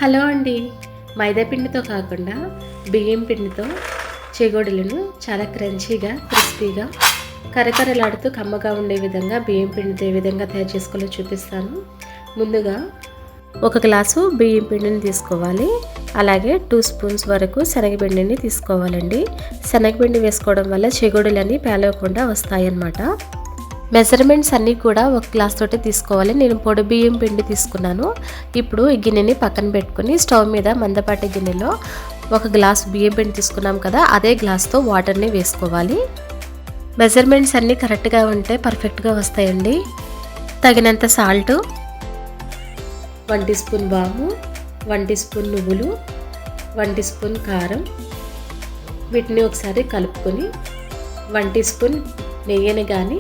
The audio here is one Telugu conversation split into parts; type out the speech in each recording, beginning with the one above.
హలో అండి. మైదా పిండితో కాకుండా బియ్యం పిండితో చెగోడీలను చాలా క్రంచీగా, క్రిస్పీగా, కరకరలాడుతూ కమ్మగా ఉండే విధంగా బియ్యం పిండితో ఏ విధంగా తయారు చేసుకోవాలో చూపిస్తాను. ముందుగా ఒక గ్లాసు బియ్యం పిండిని తీసుకోవాలి. అలాగే 2 స్పూన్స్ వరకు శనగపిండిని తీసుకోవాలండి. శనగపిండి వేసుకోవడం వల్ల చెగోడీలన్నీ పేలవకుండా వస్తాయన్నమాట. మెజర్మెంట్స్ అన్నీ కూడా ఒక గ్లాస్ తోటి తీసుకోవాలి. నేను పొడి బియ్యం పిండి తీసుకున్నాను. ఇప్పుడు ఈ గిన్నెని పక్కన పెట్టుకుని స్టవ్ మీద మందపాటి గిన్నెలో ఒక గ్లాస్ బియ్యం పిండి తీసుకున్నాం కదా, అదే గ్లాస్తో వాటర్ని వేసుకోవాలి. మెజర్మెంట్స్ అన్నీ కరెక్ట్గా ఉంటే పర్ఫెక్ట్గా వస్తాయండి. తగినంత సాల్ట్, 1 టీ స్పూన్ వాము, 1 టీ స్పూన్ నువ్వులు, 1 టీ స్పూన్ కారం, వీటిని ఒకసారి కలుపుకొని 1 టీ స్పూన్ నెయ్యిని కానీ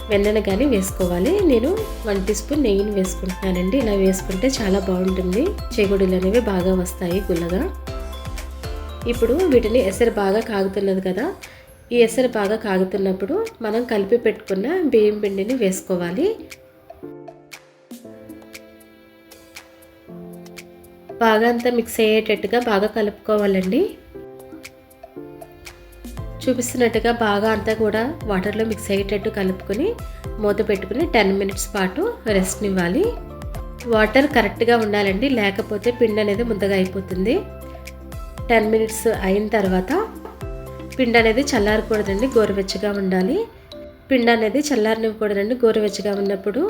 వెన్నను కానీ వేసుకోవాలి. నేను 1 టీ స్పూన్ నెయ్యిని వేసుకుంటున్నానండి. ఇలా వేసుకుంటే చాలా బాగుంటుంది. చెగోడీలు అనేవి బాగా వస్తాయి గుల్లగా. ఇప్పుడు వీటిని ఎసరు బాగా కాగుతున్నది కదా, ఈ ఎసరు బాగా కాగుతున్నప్పుడు మనం కలిపి పెట్టుకున్న బియ్యం పిండిని వేసుకోవాలి. బాగా అంతా మిక్స్ అయ్యేటట్టుగా బాగా కలుపుకోవాలండి. చూపిస్తున్నట్టుగా బాగా అంతా కూడా వాటర్లో మిక్స్ అయ్యేటట్టు కలుపుకొని మూత పెట్టుకుని 10 మినిట్స్ పాటు రెస్ట్ని ఇవ్వాలి. వాటర్ కరెక్ట్గా ఉండాలండి, లేకపోతే పిండి అనేది ముద్దగా అయిపోతుంది. 10 మినిట్స్ అయిన తర్వాత పిండి అనేది చల్లారకూడదండి, గోరువెచ్చగా ఉండాలి. పిండి అనేది చల్లారనివ్వకూడదండి, గోరువెచ్చగా ఉన్నప్పుడు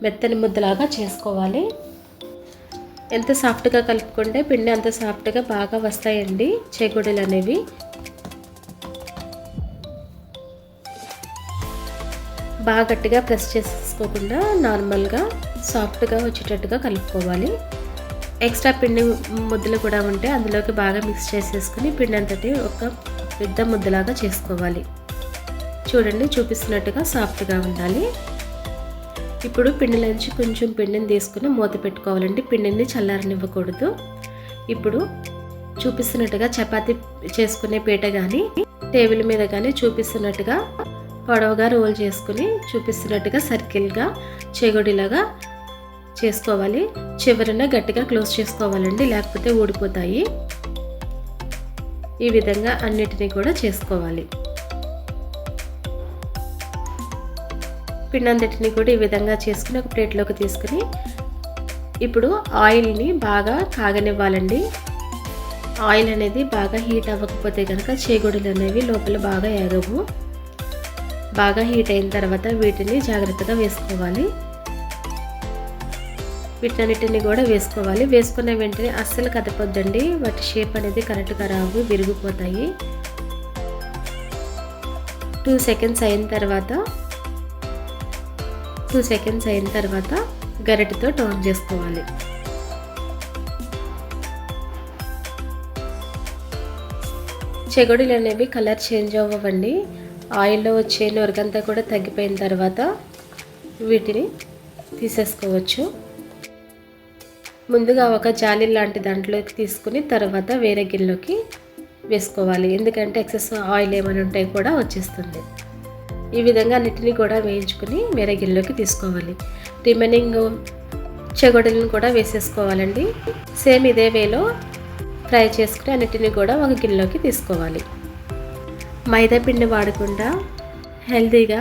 మెత్తని ముద్దలాగా చేసుకోవాలి. ఎంత సాఫ్ట్గా కలుపుకుంటే పిండి అంత సాఫ్ట్గా బాగా వస్తాయండి చెగోడీలు అనేవి. బాగా గట్టిగా ప్రెస్ చేసుకోకుండా నార్మల్గా సాఫ్ట్గా వచ్చేటట్టుగా కలుపుకోవాలి. ఎక్స్ట్రా పిండి ముద్దలు కూడా ఉంటే అందులోకి బాగా మిక్స్ చేసేసుకుని పిండి అంతటి ఒక పెద్ద ముద్దలాగా చేసుకోవాలి. చూడండి, చూపిస్తున్నట్టుగా సాఫ్ట్గా ఉండాలి. ఇప్పుడు పిండిలోంచి కొంచెం పిండిని తీసుకుని మూత పెట్టుకోవాలండి. పిండిని చల్లారనివ్వకూడదు. ఇప్పుడు చూపిస్తున్నట్టుగా చపాతీ చేసుకునే పీట కానీ టేబుల్ మీద కానీ చూపిస్తున్నట్టుగా పొడవుగా రోల్ చేసుకుని చూపిస్తున్నట్టుగా సర్కిల్గా చెగోడీలాగా చేసుకోవాలి. చివరన గట్టిగా క్లోజ్ చేసుకోవాలండి, లేకపోతే ఊడిపోతాయి. ఈ విధంగా అన్నిటినీ కూడా చేసుకోవాలి. పిండంతటిని కూడా ఈ విధంగా చేసుకుని ఒక ప్లేట్లోకి తీసుకుని ఇప్పుడు ఆయిల్ని బాగా కాగనివ్వాలండి. ఆయిల్ అనేది బాగా హీట్ అవ్వకపోతే కనుక చెగోడీలు అనేవి లోపల బాగా ఏగవు. బాగా హీట్ అయిన తర్వాత వీటిని జాగ్రత్తగా వేసుకోవాలి. వీటన్నిటిని కూడా వేసుకోవాలి. వేసుకున్న వెంటనే అస్సలు కదపొద్దండి, వాటి షేప్ అనేది కరెక్ట్గా రావు, విరిగిపోతాయి. 2 సెకండ్స్ అయిన తర్వాత గరిటెతో టర్న్ చేసుకోవాలి. చెగోడీలు అనేవి కలర్ చేంజ్ అవ్వండి. ఆయిల్లో వచ్చే నొరగంతా కూడా తగ్గిపోయిన తర్వాత వీటిని తీసేసుకోవచ్చు. ముందుగా ఒక జాలి లాంటి దాంట్లోకి తీసుకుని తర్వాత వేరే గిన్నెలోకి వేసుకోవాలి. ఎందుకంటే ఎక్సెస్ ఆయిల్ ఏమైనా ఉంటే కూడా వచ్చేస్తుంది. ఈ విధంగా అన్నిటినీ కూడా వేయించుకుని వేరే గిన్నెలోకి తీసుకోవాలి. రిమైనింగ్ చెగోడీలను కూడా వేసేసుకోవాలండి. సేమ్ ఇదే వేలో ఫ్రై చేసుకుని అన్నిటినీ కూడా ఒక గిన్నెలోకి తీసుకోవాలి. మైదా పిండి వాడకుండా హెల్తీగా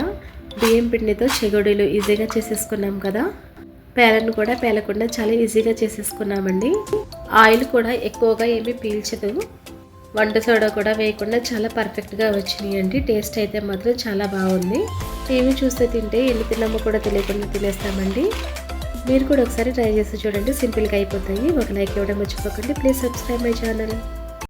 బియ్యం పిండితో చెగోడీలు ఈజీగా చేసేసుకున్నాం కదా. పేలను కూడా పేలకుండా చాలా ఈజీగా చేసేసుకున్నామండి. ఆయిల్ కూడా ఎక్కువగా ఏమీ పీల్చదు. వంట సోడా కూడా వేయకుండా చాలా పర్ఫెక్ట్గా వచ్చినాయండి. టేస్ట్ అయితే మాత్రం చాలా బాగుంది. టీవీ చూస్తే తింటే ఎన్ని తిన్నామో కూడా తెలియకుండా తినేస్తామండి. మీరు కూడా ఒకసారి ట్రై చేసి చూడండి, సింపుల్గా అయిపోతాయి. ఒక లైక్ ఇవ్వడం మర్చిపోకండి. Please subscribe my channel.